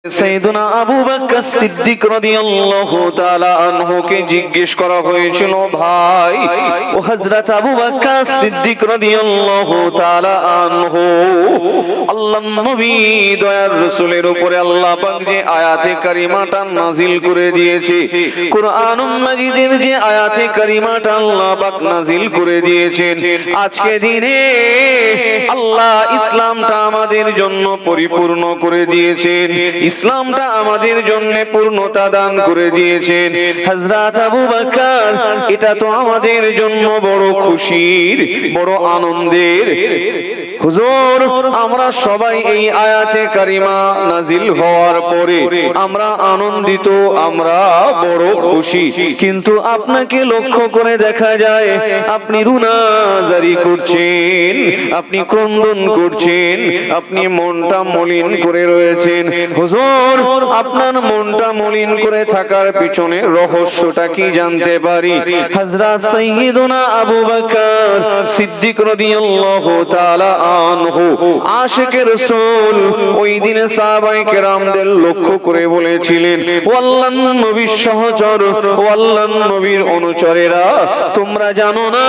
সাইয়েদুনা আবু বকর সিদ্দিক রাদিয়াল্লাহু তাআলা আনহুকে জিজ্ঞেস করা হয়েছিল, ভাই ও হযরত আবু বকর সিদ্দিক রাদিয়াল্লাহু তাআলা আনহু, আল্লাহর নবী দয়ার রাসূলের উপরে আল্লাহ পাক যে আয়াতে কারিমাটা নাজিল করে দিয়েছে, কুরআনুল মাজিদের যে আয়াতে কারিমাটা আল্লাহ পাক নাজিল করে দিয়েছেন, আজকে দিনে আল্লাহ ইসলামটা আমাদের জন্য পরিপূর্ণ করে দিয়েছেন, ইসলামটা আমাদের জন্য পূর্ণতা দান করে দিয়েছেন। হযরত আবু বকর, এটা তো আমাদের জন্য বড় খুশির, বড় আনন্দের। হুজুর, আমরা সবাই এই আয়াতে কারিমা নাজিল হওয়ার পরে আমরা আনন্দিত, আমরা বড় খুশি, কিন্তু আপনাকে লক্ষ্য করে দেখা যায় আপনি রুনাজারি করছেন, আপনি ক্রন্দন করছেন, আপনি মনটা মলিন করে রয়েছেন। হুজুর, আপনার মনটা মলিন করে থাকার পিছনে রহস্যটা কি জানতে পারি? হযরত সাইয়েদুনা আবু বকর সিদ্দিক রাদিয়াল্লাহু তাআলা আনহু আশিকে রাসূল ওই দিনে সাহাবায়ে কেরামদের লক্ষ্য করে বলেছিলেন, ও আল্লাহর নবীর সহচর, ও আল্লাহর নবীর অনুচরেরা, তোমরা জানো না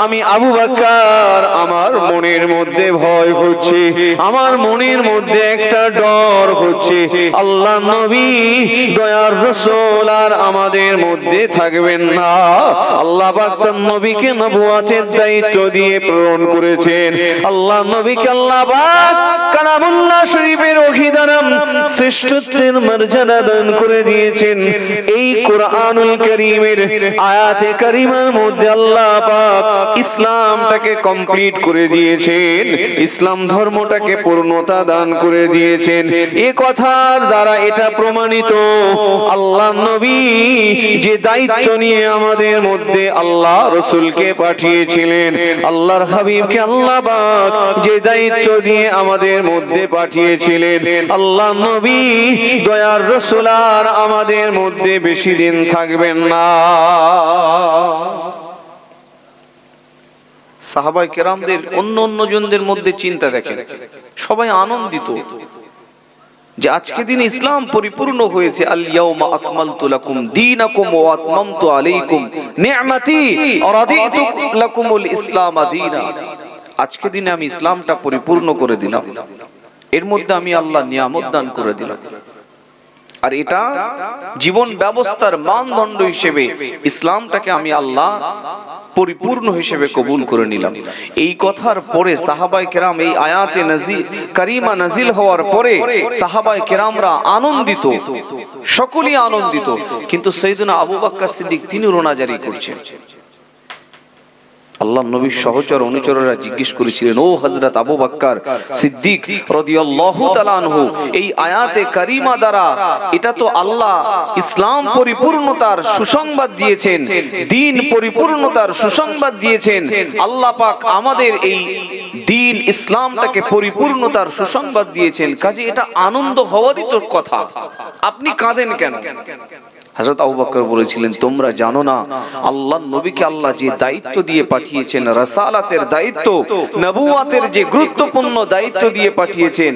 আমি আবু বকর, আমার মনের মধ্যে ভয় হচ্ছে, আমার মনের মধ্যে একটা ডর হচ্ছে, আল্লাহর নবী দয়ার রাসূল আর আমাদের মধ্যে থাকবেন না। আল্লাহ পাক তার নবীকে নবুয়তের দায়িত্ব দিয়ে প্রেরণ করেছেন। আল্লাহ নবীকে আল্লাহ পাক কালামুল্লাহ শরীফের অভিধান শ্রেষ্ঠত্বের মর্যাদা দান করে দিয়েছেন। এই কোরআনুল কারীমের আয়াতে কারিমার মধ্যে আল্লাহ পাক ইসলামটাকে কমপ্লিট করে দিয়েছেন, ইসলাম ধর্মটাকে পূর্ণতা দান করে দিয়েছেন। এই কথার দ্বারা এটা প্রমাণিত, আল্লাহ নবী যে দায়িত্ব নিয়ে আমাদের মধ্যে আল্লাহ রাসূলকে পাঠিয়েছিলেন, আল্লাহর হাবিবকে আল্লাহ পাক যে দায়িত্ব দিয়ে আমাদের মধ্যে পাঠিয়েছিলেন, আল্লাহ নবী দয়ার রাসূল আর আমাদের মধ্যে বেশি দিন থাকবেন না। সাহাবায়ে কেরামদের অন্য অন্য জনদের মধ্যে চিন্তা দেখেন, সবাই আনন্দিত যে আজকে দিন ইসলাম পরিপূর্ণ হয়েছে। আল ইয়াউমা আকমালতু লাকুম দীনাকুম ওয়া আতমামতু আলাইকুম নি'মাতি ওয়া রাদিতু লাকুমুল ইসলাম দীনা। আজকে দিনে আমি ইসলামটা পরিপূর্ণ করে দিলাম, এর মধ্যে আমি আল্লাহ নিয়ামত দান করে দিলাম, আর এটা জীবন ব্যবস্থার মানদণ্ড হিসেবে ইসলামটাকে আমি আল্লাহ পরিপূর্ণ হিসেবে কবুল করে নিলাম। এই কথার পরে সাহাবায়ে কেরাম, এই আয়াতে কারিমা নাজিল হওয়ার পরে সাহাবায়ে কেরামরা আনন্দিত, সকলেই আনন্দিত, কিন্তু সাইয়েদুনা আবু বকর সিদ্দিক তিনি রোনাজারি করছেন। আল্লাহ নবীর সহচর অনুচরেরা জিজ্ঞেস করেছিলেন, ও হযরত আবু বকর সিদ্দিক রাদিয়াল্লাহু তাআলা আনহু, এই আয়াতে কারিমা দ্বারা এটা তো আল্লাহ ইসলাম পরিপূর্ণতার সুসংবাদ দিয়েছেন, দ্বীন পরিপূর্ণতার সুসংবাদ দিয়েছেন, আল্লাহ পাক আমাদের এই দ্বীন ইসলামটাকে পরিপূর্ণতার সুসংবাদ দিয়েছেন, কাজে এটা আনন্দ হওয়ারই তো কথা, আপনি কাঁদেন কেন? হযরত আবু বকর বলেছিলেন, তোমরা জানো না আল্লাহর নবীকে আল্লাহ যে দায়িত্ব দিয়ে পাঠিয়েছেন, রাসালাতের দায়িত্ব, নবুয়তের যে গুরুত্বপূর্ণ দায়িত্ব দিয়ে পাঠিয়েছেন,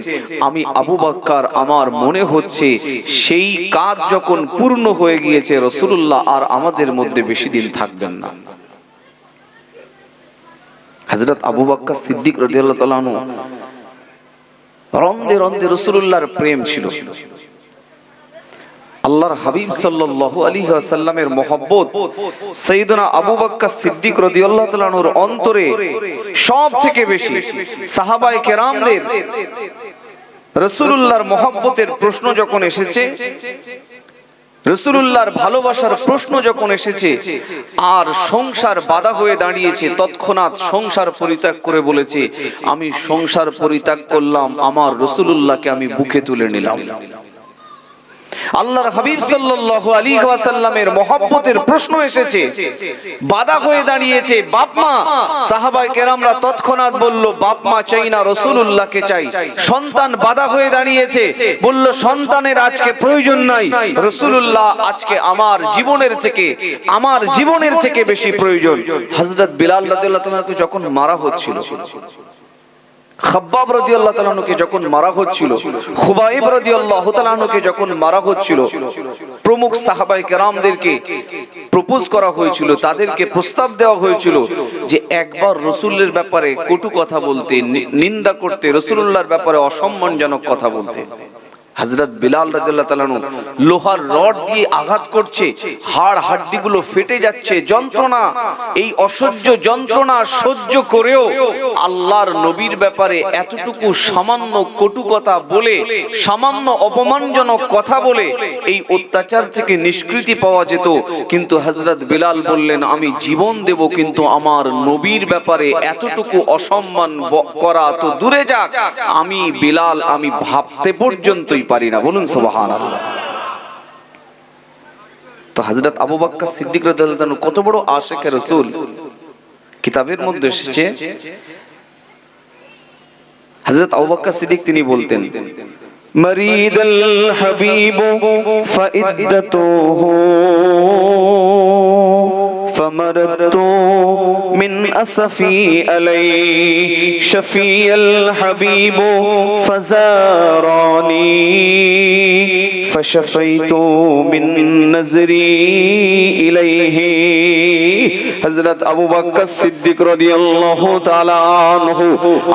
আমি আবু বকর আমার মনে হচ্ছে সেই কাজ যখন পূর্ণ হয়ে গিয়েছে, রাসূলুল্লাহ আর আমাদের মধ্যে বেশি দিন থাকবেন না। হযরত আবু বকর সিদ্দিক রাদিয়াল্লাহু তাআলা আনহু রন্দে রন্দে রাসূলুল্লাহর প্রেম ছিল, আল্লাহর হাবিব সাল্লাল্লাহু আলাইহি ওয়াসাল্লামের মহব্বত সাইয়েদুনা আবু বকর সিদ্দিক রাদিয়াল্লাহু তাআলা আনহুর অন্তরে সব থেকে বেশি। সাহাবায়ে কেরামদের রাসূলুল্লাহর মহব্বতের প্রশ্ন যখন এসেছে, রাসূলুল্লাহর ভালোবাসার প্রশ্ন যখন এসেছে, আর সংসার বাধা হয়ে দাঁড়িয়েছে, তৎক্ষণাৎ সংসার পরিত্যাগ করে বলেছে, আমি সংসার পরিত্যাগ করলাম, আমার রাসূলুল্লাহকে আমি বুকে তুলে নিলাম। আল্লাহর হাবিব সাল্লাল্লাহু আলাইহি ওয়াসাল্লামের মহব্বতের প্রশ্ন এসেছে, বাধা হয়ে দাঁড়িয়েছে, বাপ মা, সাহাবায়ে কেরামরা তৎক্ষণাৎ বলল, বাপ মা চাই না, রাসূলুল্লাহকে চাই। সন্তান বাধা হয়ে দাঁড়িয়েছে, বলল সন্তানের আজকে প্রয়োজন নাই, রাসূলুল্লাহ আজকে আমার জীবনের থেকে বেশি প্রয়োজন। হযরত বিলাল রাদিয়াল্লাহু তাআলা যখন মারা হচ্ছিল, খাব্বাব রাদিয়াল্লাহু তাআলা আনহুকে যখন মারা হচ্ছিল, খুবাইব রাদিয়াল্লাহু তাআলা আনহুকে যখন মারা হচ্ছিল, প্রমুখ সাহাবায়ে কেরামদেরকে প্রপোজ করা হয়েছিল, তাদেরকে প্রস্তাব দেওয়া হয়েছিল যে একবার রাসূলের ব্যাপারে কটু কথা বলতে, নিন্দা করতে, রাসূলুল্লাহর ব্যাপারে অসম্মানজনক কথা বলতে। হযরত বিলাল রাদিয়াল্লাহু তাআলা আনহু লোহার রড দিয়ে আঘাত করছে, হাড় হাড্ডিগুলো ফেটে যাচ্ছে, যন্ত্রণা, এই অসহ্য যন্ত্রণা সহ্য করেও আল্লাহর নবীর ব্যাপারে এতটুকু সামান্য কটু কথা বলে, সামান্য অপমানজনক কথা বলে এই অত্যাচার থেকে নিষ্কৃতি পাওয়া যেত। কিন্তু হযরত বিলাল বললেন, আমি জীবন দেব, কিন্তু আমার নবীর ব্যাপারে এতটুকু অসম্মান করা তো দূরে যাক, আমি বিলাল আমি ভাবতে পর্যন্তই পারি না। বলুন সুবহানাল্লাহ। তো হযরত আবু বকর সিদ্দিক রাদিয়াল্লাহু আনহু কত বড় আশিক রাসূল। কিতাবের মধ্যে এসেছে হযরত আবু বকর সিদ্দিক তিনি বলতেন, মারিদাল হাবিবু ফাইদ্দাতুহু فمرت من أسفي علي شفي الحبيب فزاراني فشفيت من نظري إليه। হযরত আবু বকর সিদ্দিক রাদিয়াল্লাহু তাআলা আনহু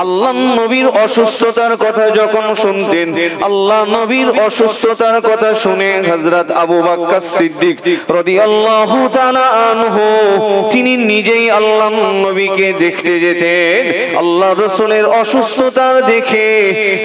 আল্লাহর নবীর অসুস্থতার কথা যখন শুনতেন, আল্লাহ নবীর অসুস্থতার কথা শুনে হযরত আবু বকর সিদ্দিক রাদিয়াল্লাহু তাআলা আনহু তিনি নিজেই আল্লাহর নবীকে দেখতে যেতেন। আল্লাহ রাসূলের অসুস্থতা দেখে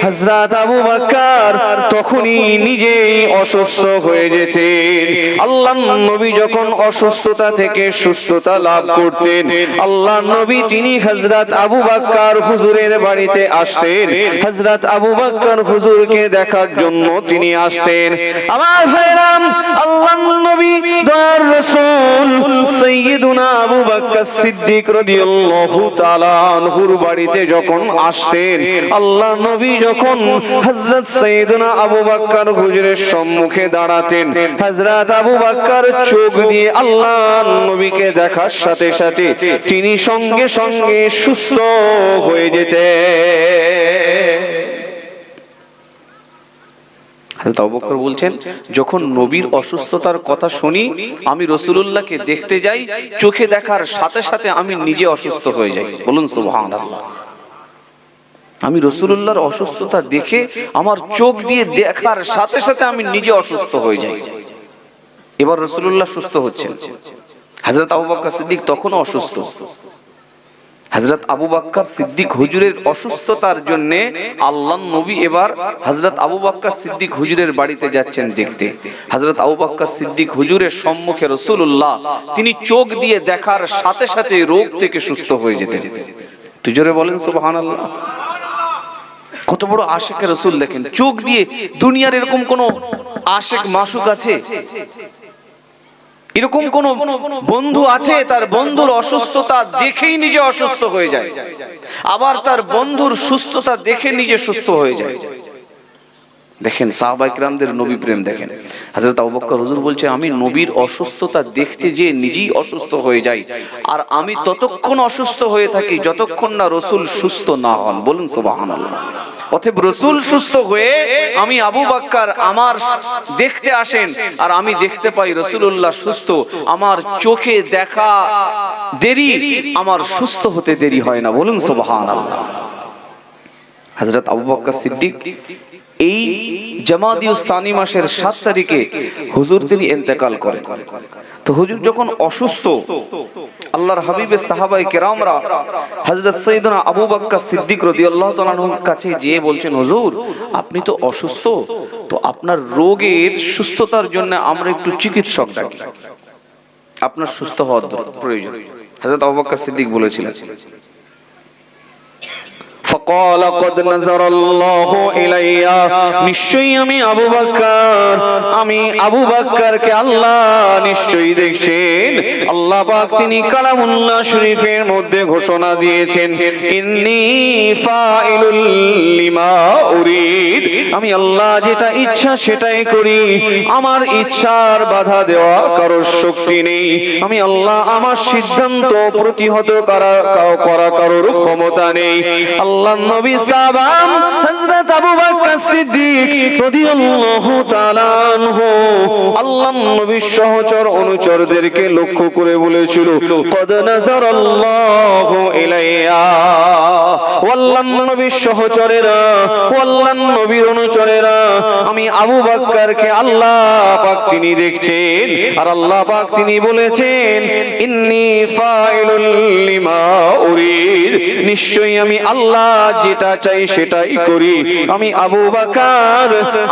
হযরত আবু বকর তখনই নিজেই অসুস্থ হয়ে যেতেন। আল্লাহর নবী যখন অসুস্থতা থেকে সুস্থতা লাভ করতেন, আল্লাহ নবী তিনি হযরত আবু বকর হুজুরের বাড়িতে আসতেন, হযরত আবু বকর হুজুরকে দেখার জন্য তিনি আসতেন। আমার ভাইরাম, আল্লাহর নবী দয়ার রাসূল সাইয়্যিদুনা আবু বকর সিদ্দিক রাদিয়াল্লাহু তাআলা আনহুর বাড়িতে যখন আসতেন, আল্লাহ নবী যখন হযরত সাইয়্যিদুনা আবু বকর হুজুরের সম্মুখে দাঁড়াতেন, হযরত আবু বকর চোখ দিয়ে আল্লাহর নবীকে দেখার সাথে সাথে তিনি সঙ্গে সঙ্গে সুস্থ হয়ে যেতেন। হযরত আবু বকর বলছেন, যখন নবীর অসুস্থতার কথা শুনি, আমি রাসূলুল্লাহকে দেখতে যাই, চোখে দেখার সাথে সাথে আমি নিজে অসুস্থ হয়ে যাই। বলুন সুবহানাল্লাহ। আমি রাসূলুল্লাহর অসুস্থতা দেখে আমার চোখ দিয়ে দেখার সাথে সাথে আমি নিজে অসুস্থ হয়ে যাই। এবার রাসূলুল্লাহ সুস্থ হচ্ছেন, হযরত আবু বকর সিদ্দিক তখনও অসুস্থ। হযরত আবু বকর সিদ্দিক হুজুরের অসুস্থতার জন্য আল্লাহর নবী এবার হযরত আবু বকর সিদ্দিক হুজুরের বাড়িতে যাচ্ছেন দেখতে। হযরত আবু বকর সিদ্দিক হুজুরের সম্মুখে রাসূলুল্লাহ তিনি চোখ দিয়ে দেখার সাথে সাথে রোগ থেকে সুস্থ হয়ে যেতেন। তুই জোরে বলেন সুবহানাল্লাহ। কত বড় আশিক রাসূল দেখেন, চোখ দিয়ে। দুনিয়ার এরকম কোন আশিক মাসুক আছে? এরকম কোন বন্ধু আছে তার বন্ধুর অসুস্থতা দেখেই নিজে অসুস্থ হয়ে যায়, আবার তার বন্ধুর সুস্থতা দেখে নিজে সুস্থ হয়ে যায়? দেখেন সাহাবায়ে কেরামদের নবী প্রেম দেখেন। হযরত আবু বকর হুজুর বলছে, আমি নবীর অসুস্থতা দেখতে যে নিজেই অসুস্থ হয়ে যাই, আর আমি ততক্ষণ অসুস্থ হয়ে থাকি যতক্ষণ না রাসূল সুস্থ না হন। বলুন সুবহানাল্লাহ। অতএব রাসূল সুস্থ হয়ে আমি আবু বকর আমার দেখতে আসেন, আর আমি দেখতে পাই রাসূলুল্লাহ সুস্থ। আমার চোখে দেখা দেরি, আমার সুস্থ হতে দেরি হয় না। বলুন সুবহানাল্লাহ। হযরত আবু বকর সিদ্দিক এই জামাদিউস সানি মাসের 7 তারিখে হুজুর তিনি ইন্তেকাল করেন। তো হুজুর যখন অসুস্থ, আল্লাহর হাবিবের সাহাবায়ে কেরামরা হযরত সাইয়্যিদনা আবু বকর সিদ্দিক রাদিয়াল্লাহু তাআলা আনহুর কাছে গিয়ে বলছেন, হুজুর আপনি তো অসুস্থ, তো আপনার রোগের সুস্থতার জন্য আমরা একটু চিকিৎসক ডাকি, আপনার সুস্থ হওয়ার প্রয়োজন। হযরত আবু বকর সিদ্দিক বলেছিলেন, فقال قد نظر الله إلي, নিশ্চয়ই আমি আবু বকর, আমি আবু বকরকে আল্লাহ নিশ্চয়ই দেখছেন। আল্লাহ পাক তিনি কালামুল্লাহ শরীফের মধ্যে ঘোষণা দিয়েছেন, ইন্নী ফাইলুল লিমা উরিদ, আমি আল্লাহ যেটা ইচ্ছা সেটাই করি, আমার ইচ্ছার বাধা দেওয়া কারোর শক্তি নেই। আমি আল্লাহ আমার সিদ্ধান্ত প্রতিহত করা কারোর ক্ষমতা নেই। আল্লাহ আল্লাহর নবী সাহাবা হযরত আবু বকর সিদ্দিক রাদিয়াল্লাহু তাআলা আনহু আল্লাহর নবীর সহচর অনুচরদেরকে লক্ষ্য করে বলেছিল কদ নাযারাল্লাহু ইলাইয়া। আল্লাহর নবীর সহচরেরা, আল্লাহর নবীর অনুচরেরা, আমি আবু বকরকে আল্লাহ পাক তিনি দেখছেন, আর আল্লাহ পাক তিনি বলেছেন ইন্নী ফাইলুল লিমা উরিদ, নিশ্চয়ই আমি আল্লাহ যেটা চাই সেটাই করি। আমি আবু বকর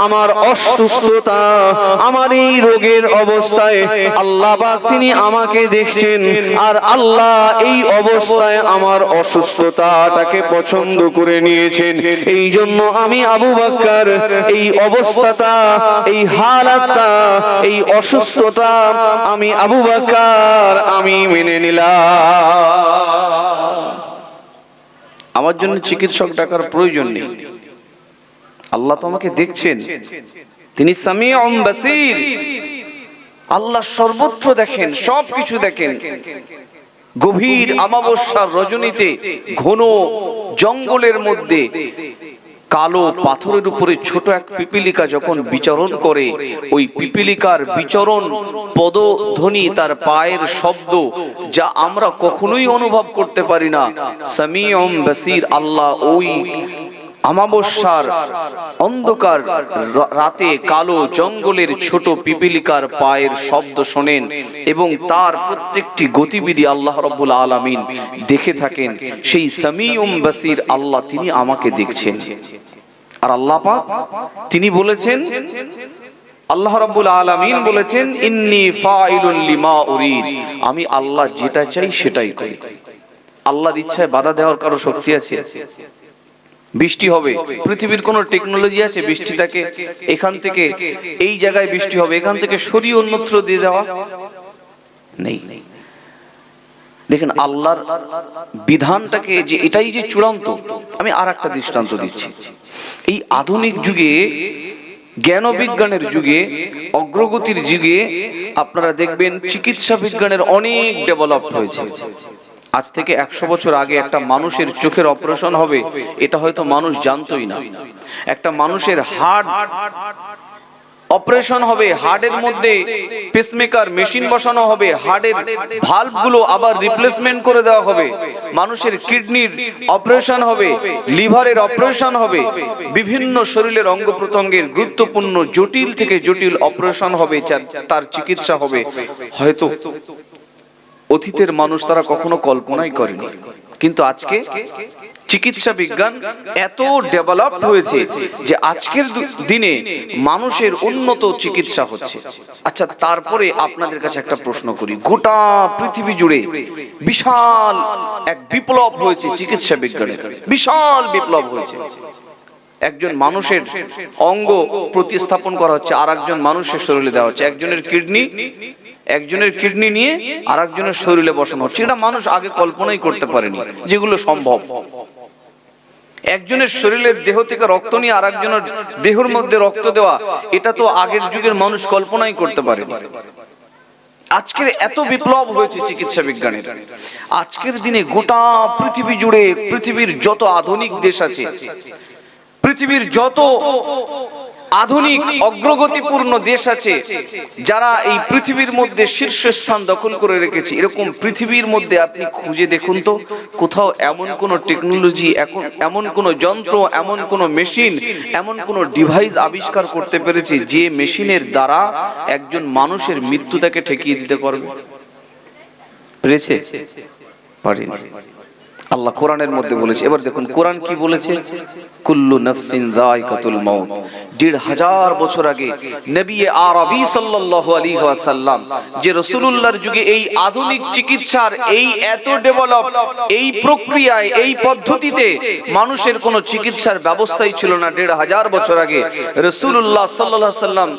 আমার অসুস্থতা, আমার এই রোগের অবস্থায় আল্লাহ পাক তিনি আমাকে দেখছেন, আর আল্লাহ এই অবস্থায় আমার অসুস্থতাটাকে পছন্দ করে নিয়েছেন। এই জন্য আমি আবু বকর এই অবস্থাটা, এই হালাতটা, এই অসুস্থতা আমি আবু বকর আমি মেনে নিলাম। আমার জন্য চিকিৎসক ডাকার প্রয়োজন নেই, আল্লাহ তো আমাকে দেখছেন, তিনি সামিউম বাসীর। আল্লাহ সর্বত্র দেখেন, সবকিছু দেখেন। গভীর অমাবস্যার রজনীতে ঘন জঙ্গলের মধ্যে কালো পাথরের উপরে ছোট এক পিপীলিকা যখন বিচরণ করে, ওই পিপীলিকার বিচরণ পদধ্বনি, তার পায়ের শব্দ, যা আমরা কখনোই অনুভব করতে পারি না। সামিউম বাসীর আল্লাহ ওই অমাবস্যার অন্ধকার রাতে কালো জঙ্গলের ছোট পিপীলিকার পায়ের শব্দ শোনেন এবং তার প্রত্যেকটি গতিবিধি আল্লাহ রাব্বুল আলামিন দেখে থাকেন। সেই সামিউম বাসীর আল্লাহ তিনি আমাকে দেখছেন। আর আল্লাহ পাক তিনি বলেছেন, আল্লাহ রাব্বুল আলামিন বলেছেন ইন্নী ফাইলুল লিমা উরিদ, আমি আল্লাহ যেটা চাই সেটাই করি। আল্লাহর ইচ্ছায় বাধা দেওয়ার কারো শক্তি আছে? বৃষ্টি হবে, পৃথিবীর কোন টেকনোলজি আছে বৃষ্টিটাকে এখান থেকে এই জায়গায় বৃষ্টি হবে এখান থেকে সরিয়ে অন্যত্র দিয়ে দেওয়া? নেই। দেখেন আল্লাহর বিধানটাকে যে এটাই যে চূড়ান্ত। আমি আর একটা দৃষ্টান্ত দিচ্ছি। এই আধুনিক যুগে, জ্ঞান বিজ্ঞানের যুগে, অগ্রগতির যুগে আপনারা দেখবেন চিকিৎসা বিজ্ঞানের অনেক ডেভেলপ হয়েছে। আজ থেকে 100 বছর আগে একটা মানুষের চোখের অপারেশন হবে, এটা হয়তো মানুষ জানতোই না। একটা মানুষের হার্ট অপারেশন হবে, হার্টের মধ্যে পেসমেকার মেশিন বসানো হবে, হার্টের ভালভগুলো আবার রিপ্লেসমেন্ট করে দেওয়া হবে, মানুষের কিডনির অপারেশন হবে, লিভারের অপারেশন হবে, বিভিন্ন শরীরের অঙ্গ প্রত্যঙ্গের গুরুত্বপূর্ণ জটিল থেকে জটিল অপারেশন হবে, তার চিকিৎসা হবে। হয়তো অতীতের মানুষ তারা কখনো কল্পনাই করেনি, কিন্তু আজকে চিকিৎসা বিজ্ঞান এত ডেভেলপ হয়েছে যে আজকের দিনে মানুষের উন্নত চিকিৎসা হচ্ছে। আচ্ছা, তারপরে আপনাদের কাছে একটা প্রশ্ন করি, গোটা পৃথিবী জুড়ে বিশাল এক বিপ্লব হয়েছে চিকিৎসা বিজ্ঞানের, বিশাল বিপ্লব হয়েছে। একজন মানুষের অঙ্গ প্রতিস্থাপন করা হচ্ছে, আর একজন মানুষের শরীরে দেওয়া হচ্ছে। একজনের কিডনি নিয়ে আর একজনের শরীরে বসানো হচ্ছে। এটা মানুষ আগে কল্পনাই করতে পারেনি যেগুলো সম্ভব। একজনের শরীরের দেহ থেকে রক্ত নিয়ে আর একজনের দেহের মধ্যে রক্ত দেওয়া, এটা তো আগের যুগের মানুষ কল্পনাই করতে পারেনি। আজকের এত বিপ্লব হয়েছে চিকিৎসা বিজ্ঞানের। আজকের দিনে গোটা পৃথিবী জুড়ে পৃথিবীর যত আধুনিক দেশ আছে, পৃথিবীর যত আধুনিক অগ্রগতিপূর্ণ দেশ আছে, যারা এই পৃথিবীর মধ্যে শীর্ষস্থান দখল করে রেখেছে, এরকম পৃথিবীর মধ্যে আপনি খুঁজে দেখুন তো কোথাও এমন কোন টেকনোলজি, এমন কোন যন্ত্র, এমন কোন মেশিন, এমন কোন ডিভাইস আবিষ্কার করতে পেরেছে যে মেশিনের দ্বারা একজন মানুষের মৃত্যু তাকে ঠেকিয়ে দিতে পারবে? পেরেছে? পারেনি। আল্লাহ কোরআনের মধ্যে বলেছে। এবার দেখুন কোরআন কি বলেছে, কুল্লু নাফসিন যায়কাতুল মাউত। ১৫০০ বছর আগে নবী আরবি সাল্লাল্লাহু আলাইহি ওয়াসাল্লাম যে রাসূলুল্লাহর যুগে এই আধুনিক চিকিৎসার এই এত ডেভেলপ, এই প্রক্রিয়ায়, এই পদ্ধতিতে মানুষের কোনো চিকিৎসার ব্যবস্থাই ছিল না। ১৫০০ বছর আগে রাসূলুল্লাহ সাল্লাল্লাহু আলাইহি ওয়াসাল্লাম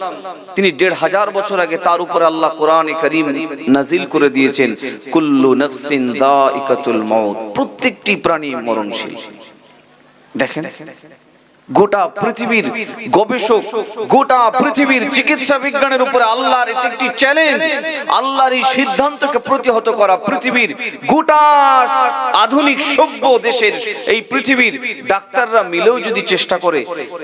তিনি ১৫০০ বছর আগে তার উপরে আল্লাহ কোরআনে কারীম নাজিল করে দিয়েছেন, কুল্লু নাফসিন যায়কাতুল মাউত, প্রত্যেকটি প্রাণী মরণশীল। দেখেন গোটা পৃথিবীর গবেষক, গোটা পৃথিবীর চিকিৎসা বিজ্ঞানের উপরে আল্লাহর একটি চ্যালেঞ্জ, আল্লাহর এই সিদ্ধান্তকে প্রতিহত করা। পৃথিবীর গোটা আধুনিক সভ্য দেশের এই পৃথিবীর ডাক্তাররা মিলেও যদি চেষ্টা করে,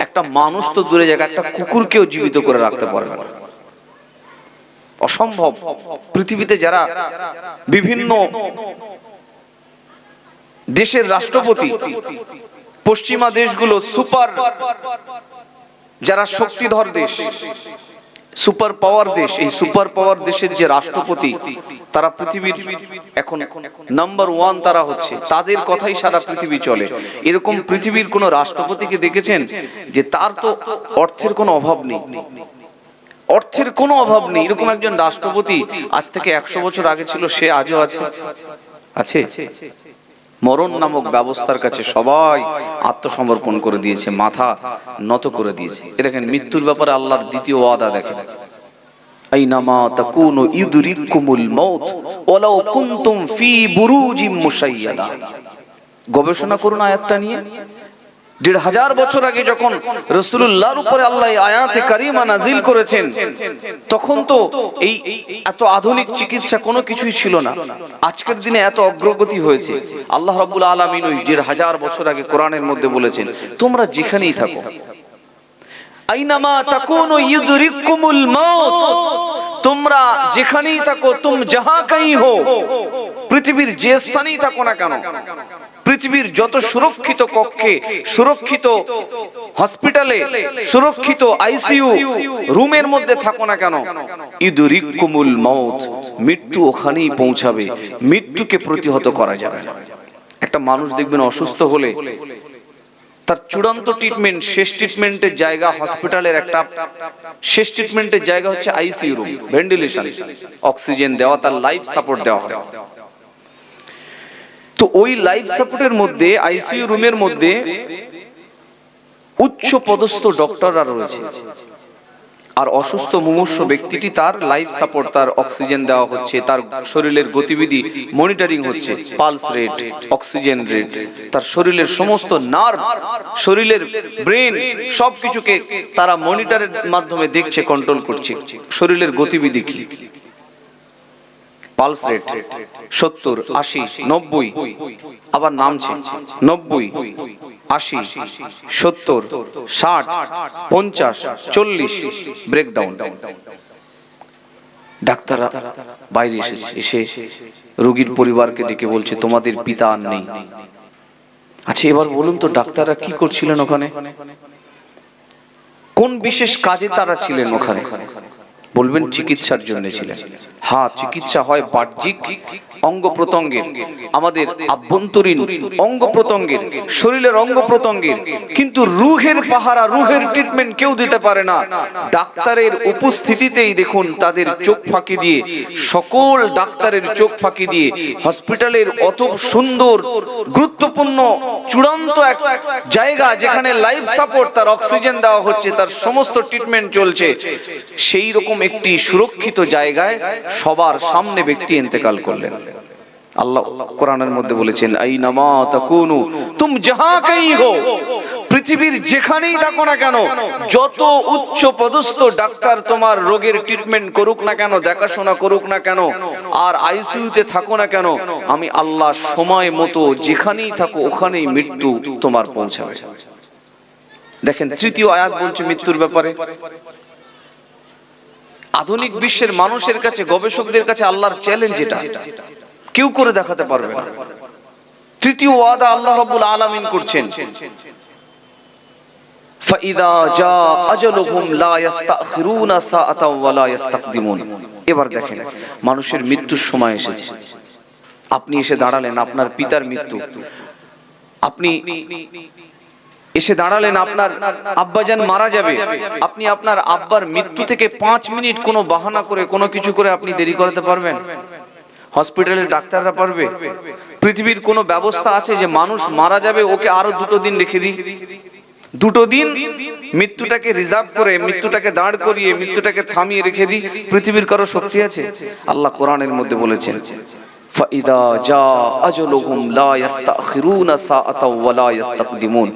একটা মানুষ তো দূরে যাক, একটা কুকুরকেও জীবিত করে রাখতে পারবে না, অসম্ভব। পৃথিবীতে যারা বিভিন্ন দেশের রাষ্ট্রপতি, পশ্চিমা দেশগুলো সুপার, যারা শক্তিধর দেশ, সুপার পাওয়ার দেশ, এই সুপার পাওয়ার দেশের যে রাষ্ট্রপতি, তারা পৃথিবীর এখন নাম্বার 1 তারা হচ্ছে, তাদের কথাই সারা পৃথিবী চলে। এরকম পৃথিবীর কোন রাষ্ট্রপতিকে দেখেছেন যে তার তো অর্থের কোনো অভাব নেই, অর্থের কোনো অভাব নেই? এরকম একজন রাষ্ট্রপতি আজ থেকে 100 বছর আগে ছিল, সে আজও আছে? আছে? মরণ নামক ব্যবস্থার কাছে সবাই আত্মসমর্পণ করে দিয়েছে, মাথা নত করে দিয়েছে। এ দেখেন মৃত্যুর ব্যাপারে আল্লাহর দ্বিতীয় ওয়াদা দেখেন, আইনামা তাকুনু ইউদরিকুমুল মাউত ওয়ালাউ কুনতুম ফি বুরুজিম মুশাইয়াদা। গবেষণা করুন আয়াতটা নিয়ে। 1500 বছর আগে যখন রাসূলুল্লাহর উপরে আল্লাহ আয়াতে কারিমা নাজিল করেছেন, তখন তো এই এত আধুনিক চিকিৎসা কোনো কিছুই ছিল না। আজকের দিনে এত অগ্রগতি হয়েছে। আল্লাহ রাব্বুল আলামিন ওই 1500 বছর আগে কোরআনের মধ্যে বলেছেন, তোমরা যেখানেই থাকো, আইনামা তাকুনু ইউদরিকুমুল মাউত, তোমরা যেখানেই থাকো, তুম জাহা কাহি হো, পৃথিবীর যে স্থানেই থাকো না কেন, পৃথিবীর যত সুরক্ষিত কক্ষে, সুরক্ষিত হসপিটালে, সুরক্ষিত আইসিইউ রুমের মধ্যে থাকো না কেন, ইউদরিকুমুল মাউত, মৃত্যু ওখানেই পৌঁছাবে, মৃত্যুকে প্রতিহত করা যাবে না। একটা মানুষ দেখবেন অসুস্থ হলে তার চূড়ান্ত ট্রিটমেন্ট, শেষ ট্রিটমেন্টের জায়গা হসপিটালের একটা শেষ ট্রিটমেন্টের জায়গা হচ্ছে আইসিইউ রুম, ভেন্টিলেশন, অক্সিজেন দেওয়া, তার লাইফ সাপোর্ট দেওয়া হয়। তো ওই লাইফ সাপোর্টের মধ্যে, আইসিইউ রুমের মধ্যে উচ্চ পদস্থ ডক্টররা রয়েছে, আর অসুস্থ মুমূর্ষ ব্যক্তিটি, তার লাইফ সাপোর্ট, তার অক্সিজেন দেওয়া হচ্ছে, তার শরীরের গতিবিধি মনিটরিং হচ্ছে, পালস রেট, অক্সিজেন রেট, তার শরীরের সমস্ত নার্ভ, শরীরের ব্রেন, সবকিছুকে তারা মনিটরের মাধ্যমে দেখছে, কন্ট্রোল করছে, শরীরের গতিবিধি কি, পালস রেট 70, 80, 90, আবার নামছে 90, 80, 70, 60, 50, 40, ব্রেকডাউন। ডাক্তাররা বাইরে এসে রোগীর পরিবারকে ডেকে বলছে, তোমাদের পিতা আর নেই। আচ্ছা, এবার বলুন তো ডাক্তাররা কি করছিলেন ওখানে? কোন বিশেষ কাজে তারা ছিলেন ওখানে? বলবেন চিকিৎসার জন্য ছিলেন। হ্যাঁ, চিকিৎসা হয় বাহ্যিক অঙ্গ প্রত্যঙ্গের, আমাদের আভ্যন্তরীণ অঙ্গ প্রত্যঙ্গের, শরীরের অঙ্গ প্রত্যঙ্গের, কিন্তু রুহের পাহারা, রুহের ট্রিটমেন্ট কেউ দিতে পারে না। ডাক্তারের উপস্থিতিতেই দেখুন তাদের চোখ ফাঁকি দিয়ে, সকল ডাক্তারের চোখ ফাঁকি দিয়ে হসপিটালের অত সুন্দর গুরুত্বপূর্ণ চূড়ান্ত এক জায়গা, যেখানে লাইফ সাপোর্ট, তার অক্সিজেন দেওয়া হচ্ছে, তার সমস্ত ট্রিটমেন্ট চলছে, সেই রকম একটি সুরক্ষিত জায়গায় সবার সামনে ব্যক্তি ইন্তেকাল করলেন। আল্লাহ কোরআনের মধ্যে বলেছেন, আইনামা তাকুনু তুম জাহা কাহি হো, পৃথিবীর যেখানেই থাকো না কেন, যত উচ্চ পদস্থ ডাক্তার তোমার রোগের ট্রিটমেন্ট করুক না কেন, দেখাশোনা করুক না কেন, আর আইসিইউতে থাকো না কেন, আমি আল্লাহ সময় মতো যেখানেই থাকো ওখানেই মৃত্যু তোমার পৌঁছাবে। দেখেন তৃতীয় আয়াত বলছে মৃত্যুর ব্যাপারে। আধুনিক বিশ্বের মানুষের কাছে, গবেষকদের কাছে আল্লাহর চ্যালেঞ্জ, এটা কেউ করে দেখাতে পারবে না। তৃতীয় ওয়াদা আল্লাহ রাব্বুল আলামিন করছেন, ফাইদা জা আজালুহুম লা ইস্তাখিরুনা সাআতাও ওয়া লা ইস্তাকদিমুন। এবার দেখেন মানুষের মৃত্যুর সময় এসেছে। আপনি এসে দাঁড়ালেন, আপনার পিতার মৃত্যু, আপনি এসে দাঁড়ালেন, আপনার আব্বাজান মারা যাবে, আপনি আপনার আব্বার মৃত্যু থেকে 5 মিনিট কোনো বাহানা করে, কোনো কিছু করে আপনি দেরি করাতে পারবেন? হসপিটালের ডাক্তাররা পারবে? পৃথিবীর কোনো ব্যবস্থা আছে যে মানুষ মারা যাবে, ওকে আরো 2 দিন রেখে দিই, 2 দিন মৃত্যুটাকে রিজার্ভ করে, মৃত্যুটাকে দাঁড় করিয়ে, মৃত্যুটাকে থামিয়ে রেখে দিই? পৃথিবীর কারো শক্তি আছে? আল্লাহ কোরআনের মধ্যে বলেছেন, ফাইদা জা আজলুহুম লা ইস্তাখিরুনা সাআতাও ওয়া লা ইস্তাকদিমুন।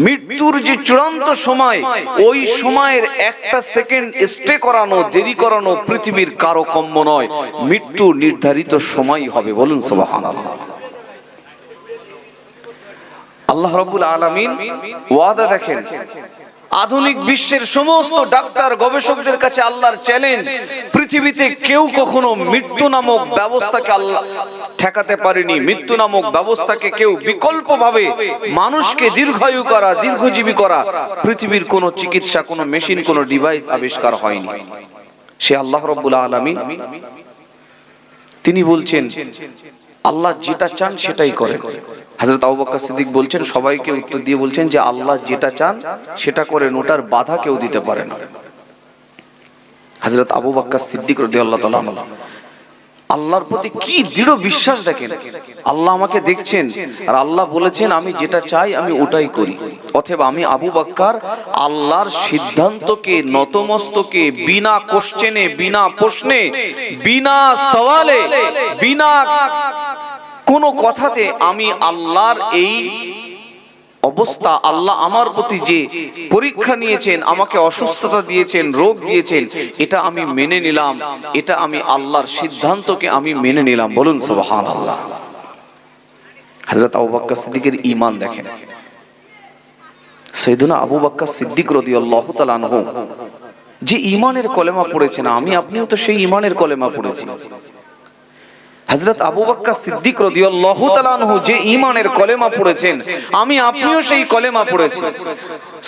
মৃত্যুর যে চূড়ান্ত সময়, ওই সময়ের একটা সেকেন্ড স্টে করানো, দেরি করানো পৃথিবীর কারো কম্য নয়। মৃত্যু নির্ধারিত সময় হবে, বলুন সুবহানাল্লাহ। আল্লাহ রাব্বুল আলামিন ওয়াদা দেখেন, আধুনিক বিশ্বের সমস্ত ডাক্তার গবেষকদের কাছে আল্লাহর চ্যালেঞ্জ, পৃথিবীতে কেউ কখনো মৃত্যু নামক ব্যবস্থাকে আল্লাহ ঠেকাতে পারেনি। মৃত্যু নামক ব্যবস্থাকে কেউ বিকল্পভাবে মানুষকে দীর্ঘায়ু করা, দীর্ঘজীবী করা, পৃথিবীর কোনো চিকিৎসা, কোনো মেশিন, কোনো ডিভাইস আবিষ্কার হয়নি। সে আল্লাহ রাব্বুল আলামিন, তিনি বলছেন আল্লাহ যেটা চান সেটাই করেন। হযরত আবু বকর সিদ্দিক বলছেন, সবাইকে উত্তর দিয়ে বলছেন যে আল্লাহ যেটা চান সেটা করেন, ওটার বাধা কেউ দিতে পারে না। হযরত আবু বকর সিদ্দিক রাদিয়াল্লাহু তাআলা আল্লাহর প্রতি কি দৃঢ় বিশ্বাস দেখেন। আল্লাহ আমাকে দেখছেন আর আল্লাহ বলেছেন আমি যেটা চাই আমি ওটাই করি। অথবা আমি আবু বকর আল্লাহর সিদ্ধান্তকে নতমস্তকে, বিনা কোশ্চেনে, বিনা প্রশ্নে, বিনা সওয়ালে, বিনা কোন কথাতে আমি আল্লাহর এই অবস্থা, আল্লাহ আমার প্রতি যে পরীক্ষা নিয়েছেন, আমাকে অসুস্থতা দিয়েছেন, রোগ দিয়েছেন, এটা আমি মেনে নিলাম। এটা আমি আল্লাহর সিদ্ধান্তকে আমি মেনে নিলাম, বলুন সুবহানাল্লাহ। হযরত আবু বকর সিদ্দিকের ঈমান দেখেন। সাইয়েদনা আবু বকর সিদ্দিক রাদিয়াল্লাহু তাআলা আনহু যে ঈমানের কলেমা পড়েছেন, আমি আপনিও তো সেই ঈমানের কলেমা পড়েছি। হযরত আবু বকর সিদ্দিক রাদিয়াল্লাহু তাআলা আনহু যে ঈমানের কলেমা পড়েছেন, আমি আপনিও সেই কলেমা পড়েছি।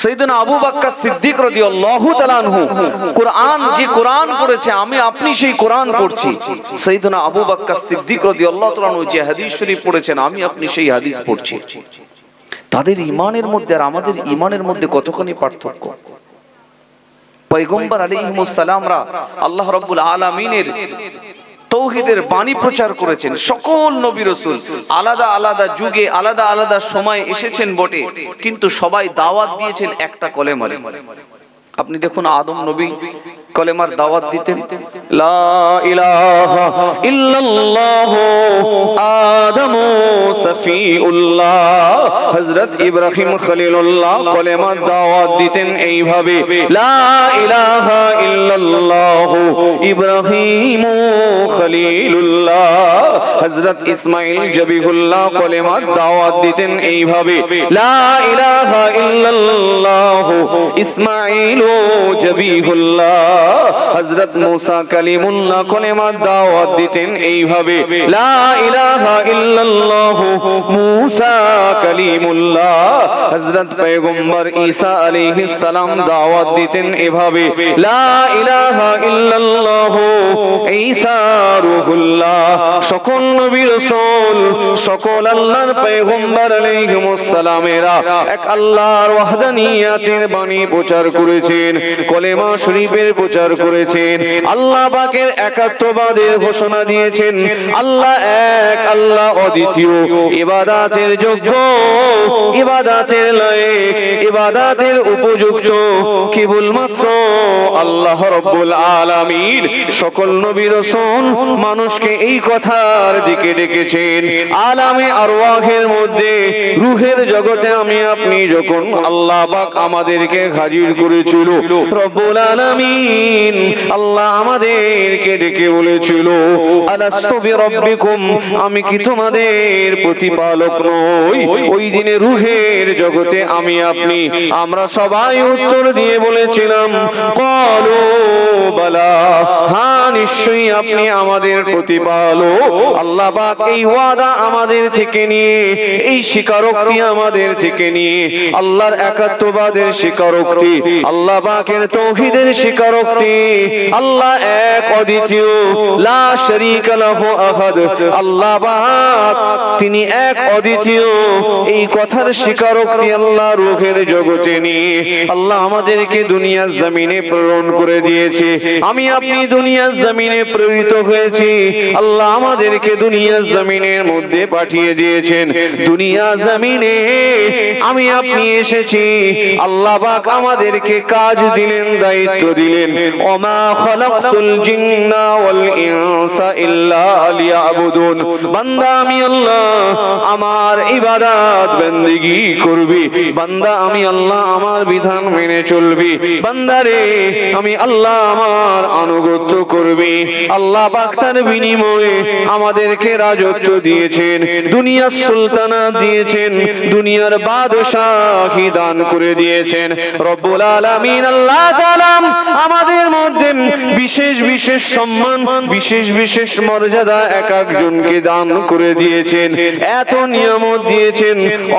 সাইয়েদনা আবু বকর সিদ্দিক রাদিয়াল্লাহু তাআলা আনহু কুরআন, যে কুরআন পড়েছে, আমি আপনি সেই কুরআন পড়ছি। সাইয়েদনা আবু বকর সিদ্দিক রাদিয়াল্লাহু তাআলা আনহু যে হাদিস শরীফ পড়েছেন, আমি আপনি সেই হাদিস পড়ছি। তাদের ঈমানের মধ্যে আর আমাদের ঈমানের মধ্যে কতখানি পার্থক্য। পয়গম্বর আলাইহিমুস সালামরা আল্লাহ রাব্বুল আলামিনের তৌহিদের বাণী প্রচার করেছেন। সকল নবী রাসূল আলাদা আলাদা যুগে, আলাদা আলাদা সময়ে এসেছেন বটে, কিন্তু সবাই দাওয়াত দিয়েছেন একটা কলেমারে। আপনি দেখুন, আদম নবী কলেমার দাওয়াত দিতেন, লা ইলাহা ইল্লাল্লাহ আদমু সফিউল্লাহ। হযরত ইব্রাহিম খলিলুল্লাহ কলেমার দাওয়াত দিতেন এইভাবে, লা ইলাহা ইল্লাল্লাহ ইব্রাহিমু খলিলুল্লাহ। হযরত ইসমাঈল জবিহুল্লাহ কলেমার দাওয়াত দিতেন এইভাবে, লা ইলাহা ইল্লাল্লাহ ইসমাঈল জবিহুল্লাহ। হযরত মুসা কালিমুল্লাহ কলেমার দাওয়াত দিতেন এইভাবে, লা ইলাহা ইল্লাল্লাহ মুসা কালিমুল্লাহ। হযরত পয়গম্বর ঈসা আলাইহিস সালাম দাওয়াত দিতেন এভাবে, লা ইলাহা ইল্লাল্লাহ ঈসা রূহুল্লাহ। সকল নবী রাসূল, সকল আল্লাহর পয়গম্বর আলাইহিমুস সালামেরা এক আল্লাহর ওয়াহদানিয়াতের বাণী প্রচার করেছেন, কলেমা শরীফের প্রচার করেছেন, আল্লাহ পাকের একাত্মবাদের ঘোষণা দিয়েছেন। আল্লাহ এক, আল্লাহ অদ্বিতীয়, ইবাদতের যোগ্য, ইবাদতের লায়েক, ইবাদতের উপযুক্ত কেবলমাত্র আল্লাহ রাব্বুল আলামিন। সকল নবী রাসূল মানুষকে এই কথার দিকে ডেকেছেন। আলামে আরওয়াহের মধ্যে, রূহের জগতে আমি আপনি যখন আল্লাহ পাক আমাদেরকে হাজির করেছিল, রব্বুল আলামিন আল্লাহ আমাদেরকে ডেকে বলেছিল, আলাস্তু বিরাব্বিকুম, আমি কি তোমাদের প্রতিপালক নই? ওই দিনে রূহের জগতে আমি আপনি, আমরা সবাই উত্তর দিয়ে বলেছিলাম, ক্বালু বালা, হ্যাঁ নিশ্চয়ই আপনি আমাদের প্রতিপালক। আল্লাহ পাক এই ওয়াদা আমাদের থেকে নিয়ে, এই স্বীকারোক্তি আমাদের থেকে নিয়ে, আল্লাহর একাত্মবাদের স্বীকারোক্তি, আল্লাহ পাকের তাওহীদের স্বীকারোক্তি, আল্লাহ এক অদ্বিতীয়, লা শারীকা লাহু আহাদ, আল্লাহ পাক তিনি এক অদ্বিতীয়, এই কথার স্বীকারোক্তি আল্লাহ রূহের জগতে নিয়ে আল্লাহ আমাদেরকে দুনিয়ার জমিনে প্রেরণ করে দিয়েছে। আমি আপনি দুনিয়ার জমিনে জমিনে প্রেরিত হয়েছি, আল্লাহ আমাদেরকে দুনিয়া জমিনের মধ্যে পাঠিয়ে দিয়েছেন। দুনিয়া জমিনে আমি আপনি এসেছি, আল্লাহ পাক আমাদেরকে কাজ দিলেন, দায়িত্ব দিলেন। ওমা খালাকতুল জিন্না ওয়াল ইনসা ইল্লা লিয়াবুদুন। বান্দা আমি আল্লাহ আমার ইবাদত বন্দেগী করবি, বান্দা আমি আল্লাহ আমার বিধান মেনে চলবি, বান্দারে আমি আল্লাহ আমার আনুগত্য করবি। আল্লাহ পাক তার বিনিময়ে আমাদেরকে রাজত্ব দিয়েছেন, দুনিয়ার সুলতানাত দিয়েছেন, দুনিয়ার বাদশাহী দান করে দিয়েছেন। রব্বুল আলামিন আল্লাহ তাআলা আমাদের মধ্যে বিশেষ বিশেষ সম্মান, বিশেষ বিশেষ মর্যাদা এক একজনকে দান করে দিয়েছেন। এত নিয়ামত দিয়েছেন,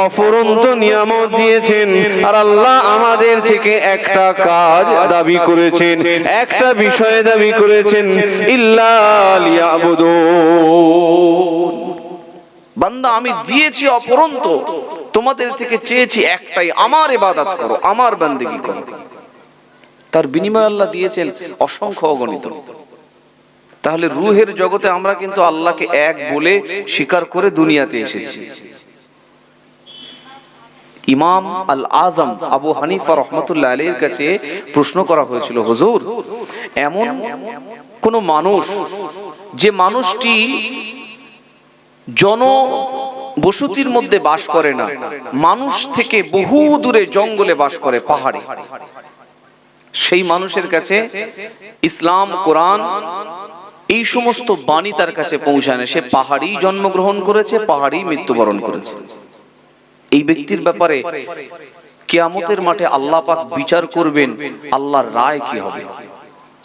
অফুরন্ত নিয়ামত দিয়েছেন। আর আল্লাহ আমাদের থেকে একটা কাজ দাবি করেছেন, একটা বিষয় দাবি করেছেন, ইল্লা লিয়াবুদুন। বান্দা আমি দিয়েছি অপরন্ত, তোমাদের থেকে চেয়েছি একটাই, আমার ইবাদত করো, আমার বান্দেগী করো। তার বিনিময় আল্লাহ দিয়েছেন অসংখ্য অগণিত। তাহলে রূহের জগতে আমরা কিন্তু আল্লাহকে এক বলে স্বীকার করে দুনিয়াতে এসেছি। ইমাম আল আজম আবু হানিফা রহমতুল্লাহ আলাইহির কাছে প্রশ্ন করা হয়েছিল, হুজুর এমন কোন মানুষ যে মানুষটি জনবসতির মধ্যে বাস করে না, মানুষ থেকে বহু দূরে জঙ্গলে বাস করে, পাহাড়ে, সেই মানুষের কাছে ইসলাম, কোরআন এই সমস্ত বাণী তার কাছে পৌঁছায় না। সে পাহাড়ি জন্মগ্রহণ করেছে, পাহাড়ি মৃত্যুবরণ করেছে। এই ব্যক্তির ব্যাপারে কিয়ামতের মাঠে আল্লাহ পাক বিচার করবেন, আল্লাহর রায় কি হবে?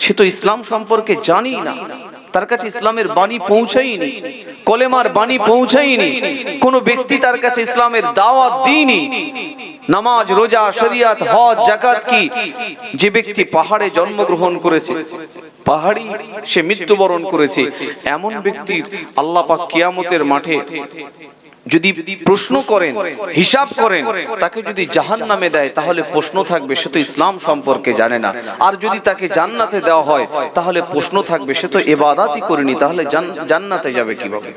সে তো ইসলাম সম্পর্কে জানি না, তার কাছে ইসলামের বাণী পৌঁছায়নি, কলেমার বাণী পৌঁছায়নি, কোন ব্যক্তি তার কাছে ইসলামের দাওয়াত দেয়নি। নামাজ, রোজা, শরিয়াত, হজ, যাকাত কি যে ব্যক্তি পাহাড়ে জন্মগ্রহণ করেছে, পাহাড়ি সে মৃত্যুবরণ করেছে, এমন ব্যক্তির আল্লাহ পাক কিয়ামতের মাঠে যদি প্রশ্ন করেন, হিসাব করেন, তাকে যদি জাহান্নামে দেয় তাহলে প্রশ্ন থাকবে সে তো ইসলাম সম্পর্কে জানে না। আর যদি তাকে জান্নাতে দেওয়া হয় তাহলে প্রশ্ন থাকবে সে তো ইবাদতই করেনি, তাহলে জান্নাতে যাবে কিভাবে?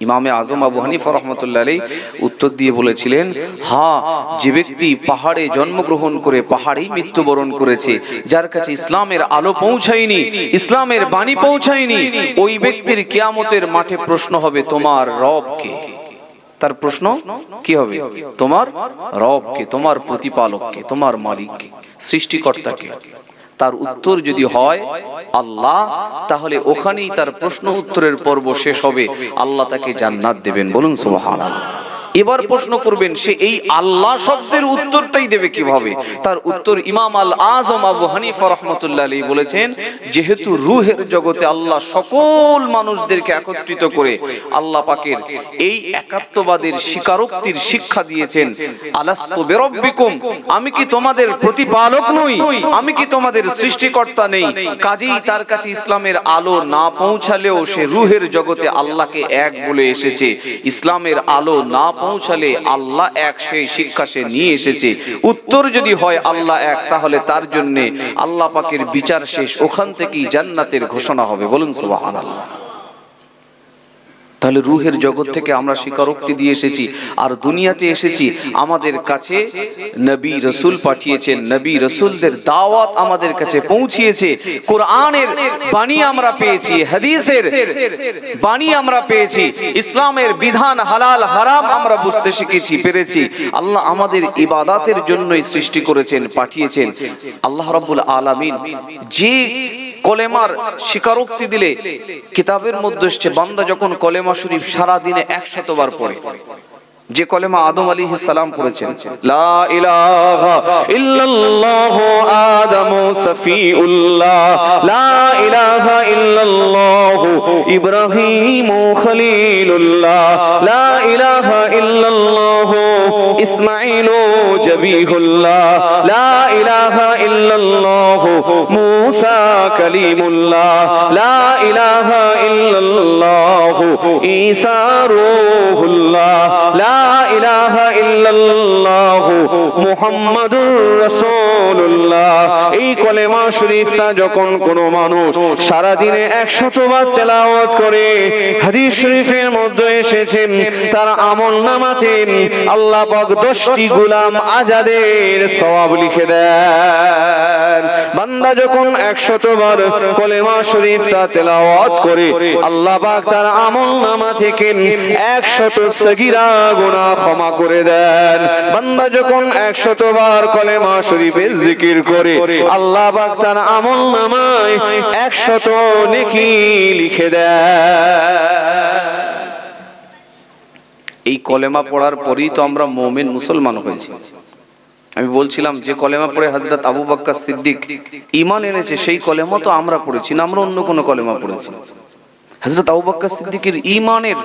ইমামে আজম আবু হানিফা রাহমাতুল্লাহ আলাইহি উত্তর দিয়ে বলেছিলেন, হ্যাঁ, যে ব্যক্তি পাহাড়ে জন্মগ্রহণ করে পাহাড়েই মৃত্যুবরণ করেছে, যার কাছে ইসলামের আলো পৌঁছায়নি, ইসলামের বাণী পৌঁছায়নি, ওই ব্যক্তির কিয়ামতের মাঠে প্রশ্ন হবে, তোমার রব কে? তার প্রশ্ন কি হবে? তোমার রব কে, তোমার প্রতিপালক কে, তোমার মালিক কে, সৃষ্টিকর্তা কে? তার উত্তর যদি হয় আল্লাহ, তাহলে ওখানেই তার প্রশ্ন উত্তরের পর্ব শেষ হবে, আল্লাহ তাকে জান্নাত দেবেন। বলুন সুবহানাল্লাহ। এবার প্রশ্ন করবেন সে এই আল্লাহ শব্দের উত্তরটাই দেবে কিভাবে? তার উত্তর ইমাম আল আজম আবু হানিফা রাহমাতুল্লাহ আলাইহি বলেছেন, যেহেতু রূহের জগতে আল্লাহ সকল মানুষদেরকে একত্রিত করে আল্লাহ পাকের এই একাত্মবাদের স্বীকারোক্তির শিক্ষা দিয়েছেন, আলাস্তু বিরাব্বিকুম, আমি কি তোমাদের প্রতিপালক নই, আমি কি তোমাদের সৃষ্টিকর্তা নেই? কাজেই তার কাছে ইসলামের আলো না পৌঁছালেও সে রূহের জগতে আল্লাহকে এক বলে এসেছে। ইসলামের আলো না পৌঁছালে আল্লাহ এক, সেই শিক্ষা সে নিয়ে এসেছে। উত্তর যদি হয় আল্লাহ এক, তাহলে তার জন্য আল্লাহ পাকের বিচার শেষ, ওখান থেকেই জান্নাতের ঘোষণা হবে। বলুন সুবহানাল্লাহ। তাহলে রূহের জগৎ থেকে আমরা স্বীকারোক্তি দিয়ে এসেছি, আর দুনিয়াতে এসেছি, আমাদের কাছে নবী রাসূল পাঠিয়েছেন, নবী রাসূলদের দাওয়াত আমাদের কাছে পৌঁছিয়েছে, কোরআনের বাণী আমরা পেয়েছি, হাদিসের বাণী আমরা পেয়েছি, ইসলামের বিধান হালাল হারাম আমরা বুঝতে শিখেছি, পেরেছি। আল্লাহ আমাদের ইবাদতের জন্যই সৃষ্টি করেছেন, পাঠিয়েছেন। আল্লাহ রাব্বুল আলামিন যে কলেমার স্বীকারোক্তি দিলে কিতাবের মধ্যে এসেছে, বান্দা যখন কলেমা শরীফ সারা দিনে 100 বার পড়ে, যে কলেমা আদম আলাইহিস সালাম পড়েছেন, লা ইলাহা ইল্লাল্লাহ আদমু সফিউল্লাহ, লা ইলাহা ইল্লাল্লাহ ইব্রাহিমু খলিলুল্লাহ, লা ইলাহা ইল্লাল্লাহ ইসমাঈলু জাবিহুল্লাহ, লা ইলাহা ইল্লাল্লাহ মূসা কালিমুল্লাহ, লা ইলাহা ইল্লাল্লাহ ঈসা রূহুল্লাহ, লা ইলাহা ইল্লাল্লাহ মুহাম্মাদুর রাসূলুল্লাহ। এই কলেমা শরীফটা যখন কোনো মানুষ সারা দিনে 100 বার তেলাওয়াত করে, হাদিস শরীফের মধ্যে এসেছে তার আমলনামাতে আল্লাহ পাক 10টি গোলাম আজাদের সওয়াব লিখে দেন। বান্দা যখন 100 বার কলেমা শরীফটা তেলাওয়াত করে, আল্লাহ পাক তার আমলনামা থেকে 100 সগীরা গুনাহ ক্ষমা করে দেন। বান্দা যখন 100 বার কলেমা শরীফের জিকির করে, আল্লাহ পাক তার আমলনামায় 100 নেকি লিখে দেন। এই কলেমা পড়ার পরেই তো আমরা মুমিন মুসলমান হয়েছি। আমি বলছিলাম যে কলেমা পড়ে হযরত আবু বকর সিদ্দিক ঈমান এনেছে, সেই কলেমা তো আমরা পড়েছি না, আমরা অন্য কোন কলেমা পড়েছি। হযরত আবু বকর সিদ্দিকের ঈমানের